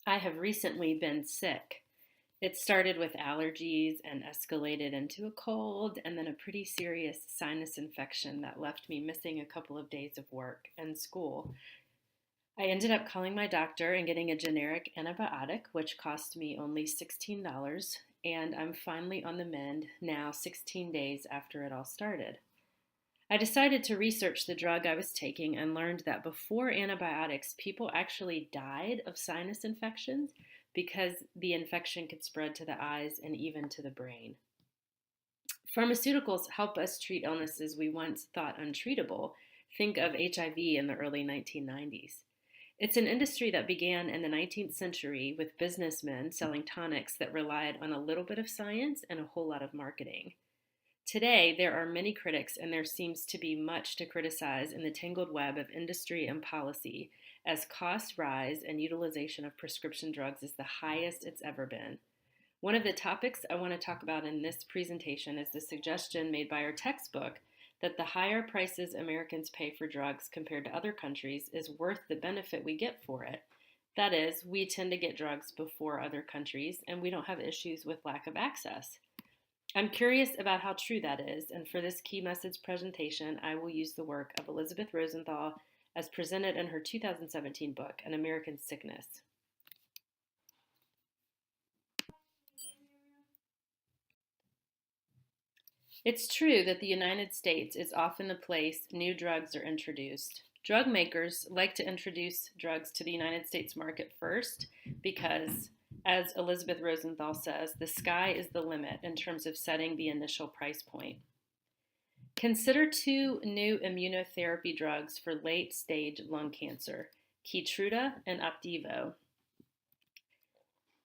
I have recently been sick. It started with allergies and escalated into a cold and then a pretty serious sinus infection that left me missing a couple of days of work and school. I ended up calling my doctor and getting a generic antibiotic, which cost me only $16, and I'm finally on the mend now, 16 days after it all started. I decided to research the drug I was taking and learned that before antibiotics, people actually died of sinus infections because the infection could spread to the eyes and even to the brain. Pharmaceuticals help us treat illnesses we once thought untreatable. Think of HIV in the early 1990s. It's an industry that began in the 19th century with businessmen selling tonics that relied on a little bit of science and a whole lot of marketing. Today, there are many critics, and there seems to be much to criticize in the tangled web of industry and policy as costs rise and utilization of prescription drugs is the highest it's ever been. One of the topics I want to talk about in this presentation is the suggestion made by our textbook that the higher prices Americans pay for drugs compared to other countries is worth the benefit we get for it. That is, we tend to get drugs before other countries, and we don't have issues with lack of access. I'm curious about how true that is, and for this key message presentation, I will use the work of Elisabeth Rosenthal as presented in her 2017 book, An American Sickness. It's true that the United States is often the place new drugs are introduced. Drug makers like to introduce drugs to the United States market first because, as Elisabeth Rosenthal says, the sky is the limit in terms of setting the initial price point. Consider two new immunotherapy drugs for late stage lung cancer, Keytruda and Opdivo.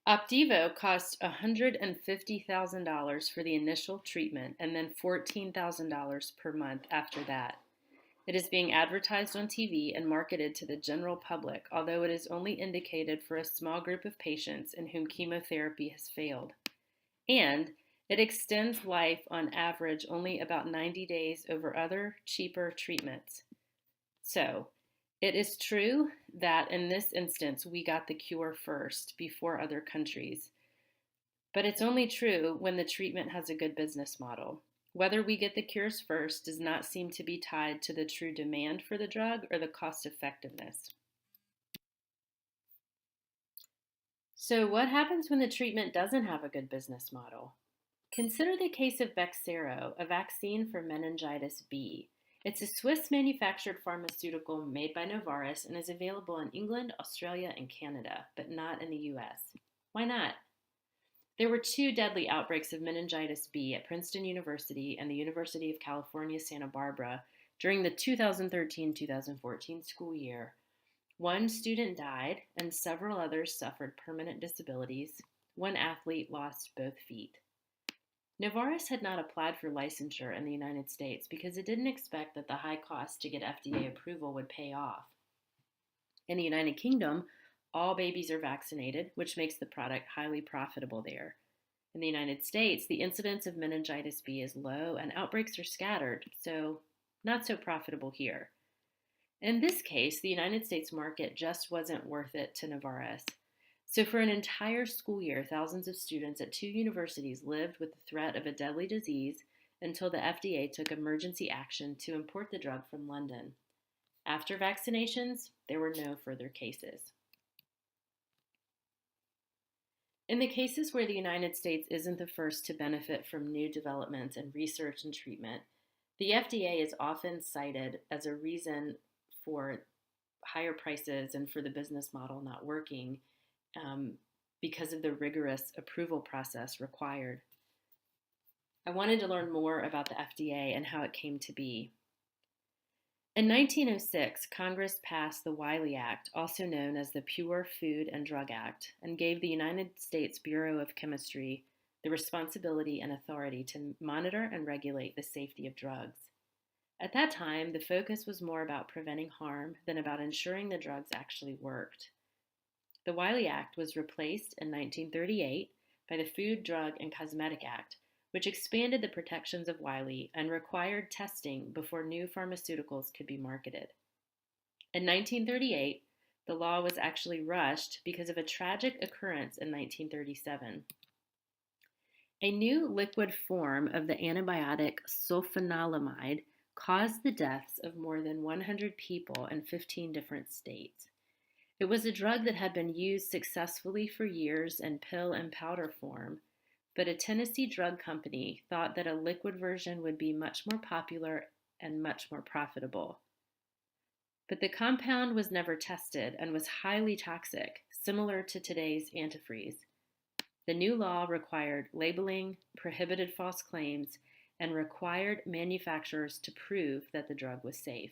Opdivo costs $150,000 for the initial treatment and then $14,000 per month after that. It is being advertised on TV and marketed to the general public, although it is only indicated for a small group of patients in whom chemotherapy has failed. And it extends life on average only about 90 days over other cheaper treatments. So, it is true that in this instance we got the cure first before other countries. But it's only true when the treatment has a good business model. Whether we get the cures first does not seem to be tied to the true demand for the drug or the cost effectiveness. So, what happens when the treatment doesn't have a good business model? Consider the case of Bexsero, a vaccine for meningitis B. It's a Swiss manufactured pharmaceutical made by Novartis and is available in England, Australia, and Canada, but not in the US. Why not? There were two deadly outbreaks of meningitis B at Princeton University and the University of California, Santa Barbara during the 2013-2014 school year. One student died, and several others suffered permanent disabilities. One athlete lost both feet. Novartis had not applied for licensure in the United States because it didn't expect that the high cost to get FDA approval would pay off. In the United Kingdom, all babies are vaccinated, which makes the product highly profitable there. In the United States, the incidence of meningitis B is low and outbreaks are scattered, so not so profitable here. In this case, the United States market just wasn't worth it to Novartis. So for an entire school year, thousands of students at two universities lived with the threat of a deadly disease until the FDA took emergency action to import the drug from London. After vaccinations, there were no further cases. In the cases where the United States isn't the first to benefit from new developments in research and treatment, the FDA is often cited as a reason for higher prices and for the business model not working because of the rigorous approval process required. I wanted to learn more about the FDA and how it came to be. In 1906, Congress passed the Wiley Act, also known as the Pure Food and Drug Act, and gave the United States Bureau of Chemistry the responsibility and authority to monitor and regulate the safety of drugs. At that time, the focus was more about preventing harm than about ensuring the drugs actually worked. The Wiley Act was replaced in 1938 by the Food, Drug, and Cosmetic Act, which expanded the protections of Wiley and required testing before new pharmaceuticals could be marketed. In 1938, The law was actually rushed because of a tragic occurrence in 1937. A new liquid form of the antibiotic sulfanilamide caused the deaths of more than 100 people in 15 different states. It was a drug that had been used successfully for years in pill and powder form, but a Tennessee drug company thought that a liquid version would be much more popular and much more profitable. But the compound was never tested and was highly toxic, similar to today's antifreeze. The new law required labeling, prohibited false claims, and required manufacturers to prove that the drug was safe.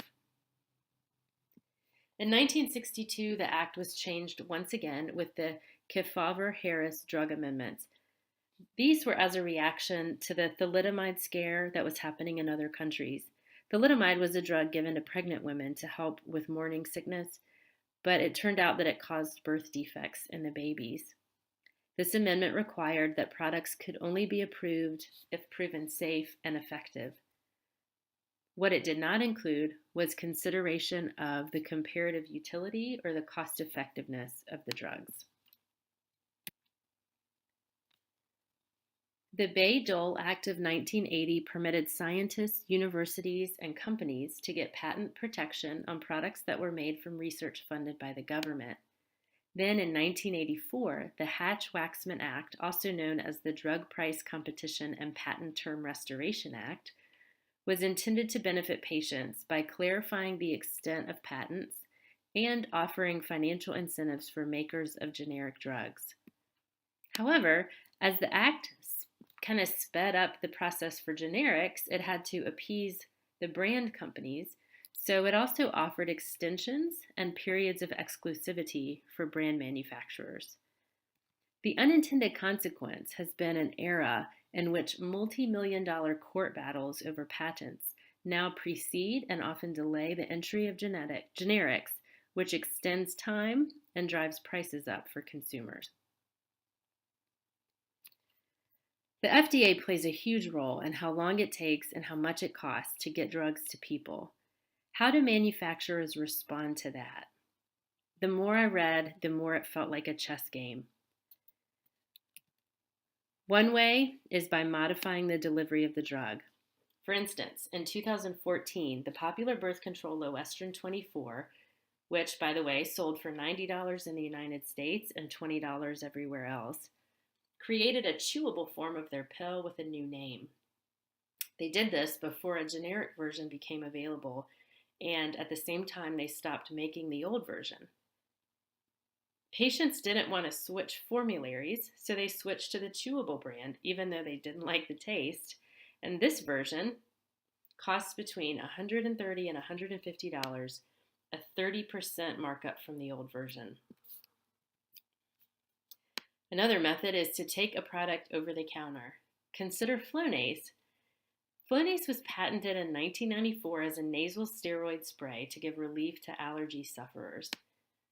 In 1962, the act was changed once again with the Kefauver-Harris drug amendments. These were as a reaction to the thalidomide scare that was happening in other countries. Thalidomide was a drug given to pregnant women to help with morning sickness, but it turned out that it caused birth defects in the babies. This amendment required that products could only be approved if proven safe and effective. What it did not include was consideration of the comparative utility or the cost effectiveness of the drugs. The Bayh-Dole Act of 1980 permitted scientists, universities, and companies to get patent protection on products that were made from research funded by the government. Then in 1984, the Hatch-Waxman Act, also known as the Drug Price Competition and Patent Term Restoration Act, was intended to benefit patients by clarifying the extent of patents and offering financial incentives for makers of generic drugs. However, as the act kind of sped up the process for generics, it had to appease the brand companies, so it also offered extensions and periods of exclusivity for brand manufacturers. The unintended consequence has been an era in which multi-million-dollar court battles over patents now precede and often delay the entry of generics, which extends time and drives prices up for consumers. The FDA plays a huge role in how long it takes and how much it costs to get drugs to people. How do manufacturers respond to that? The more I read, the more it felt like a chess game. One way is by modifying the delivery of the drug. For instance, in 2014, the popular birth control Loestrin 24, which, by the way, sold for $90 in the United States and $20 everywhere else, created a chewable form of their pill with a new name. They did this before a generic version became available, and at the same time they stopped making the old version. Patients didn't want to switch formularies, so they switched to the chewable brand, even though they didn't like the taste. And this version costs between $130 and $150, a 30% markup from the old version. Another method is to take a product over the counter. Consider Flonase. Flonase was patented in 1994 as a nasal steroid spray to give relief to allergy sufferers.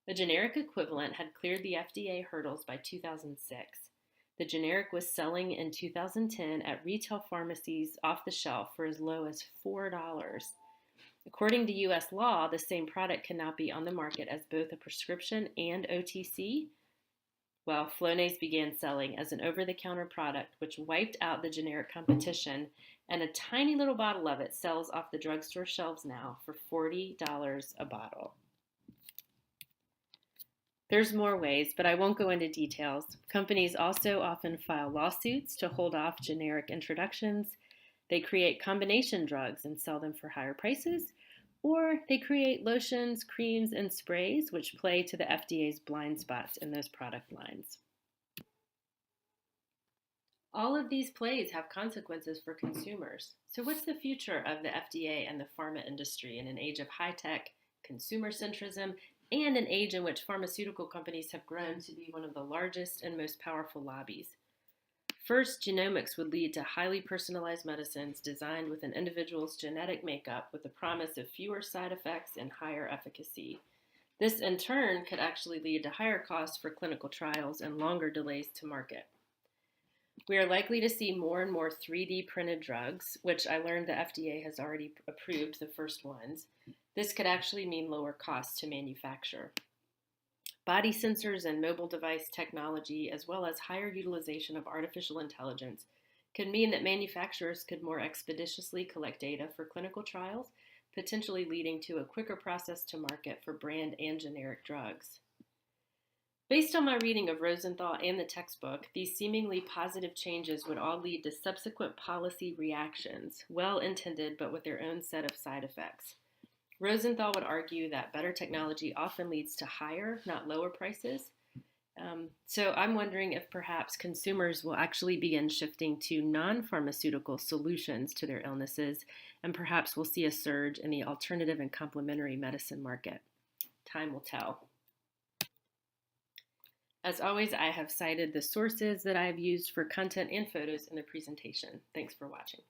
The generic equivalent had cleared the FDA hurdles by 2006. The generic was selling in 2010 at retail pharmacies off the shelf for as low as $4. According to U.S. law, the same product cannot be on the market as both a prescription and OTC. Well, Flonase began selling as an over-the-counter product which wiped out the generic competition, and a tiny little bottle of it sells off the drugstore shelves now for $40 a bottle. There's more ways, but I won't go into details. Companies also often file lawsuits to hold off generic introductions. They create combination drugs and sell them for higher prices, or they create lotions, creams, and sprays which play to the FDA's blind spots in those product lines. All of these plays have consequences for consumers. So what's the future of the FDA and the pharma industry in an age of high-tech consumer centrism and an age in which pharmaceutical companies have grown to be one of the largest and most powerful lobbies? First, genomics would lead to highly personalized medicines designed with an individual's genetic makeup with the promise of fewer side effects and higher efficacy. This, in turn, could actually lead to higher costs for clinical trials and longer delays to market. We are likely to see more and more 3D printed drugs, which I learned the FDA has already approved the first ones. This could actually mean lower costs to manufacture. Body sensors and mobile device technology, as well as higher utilization of artificial intelligence, could mean that manufacturers could more expeditiously collect data for clinical trials, potentially leading to a quicker process to market for brand and generic drugs. Based on my reading of Rosenthal and the textbook, these seemingly positive changes would all lead to subsequent policy reactions, well intended but with their own set of side effects. Rosenthal would argue that better technology often leads to higher, not lower prices. So I'm wondering if perhaps consumers will actually begin shifting to non pharmaceutical solutions to their illnesses, and perhaps we'll see a surge in the alternative and complementary medicine market. Time will tell. As always, I have cited the sources that I have used for content and photos in the presentation. Thanks for watching.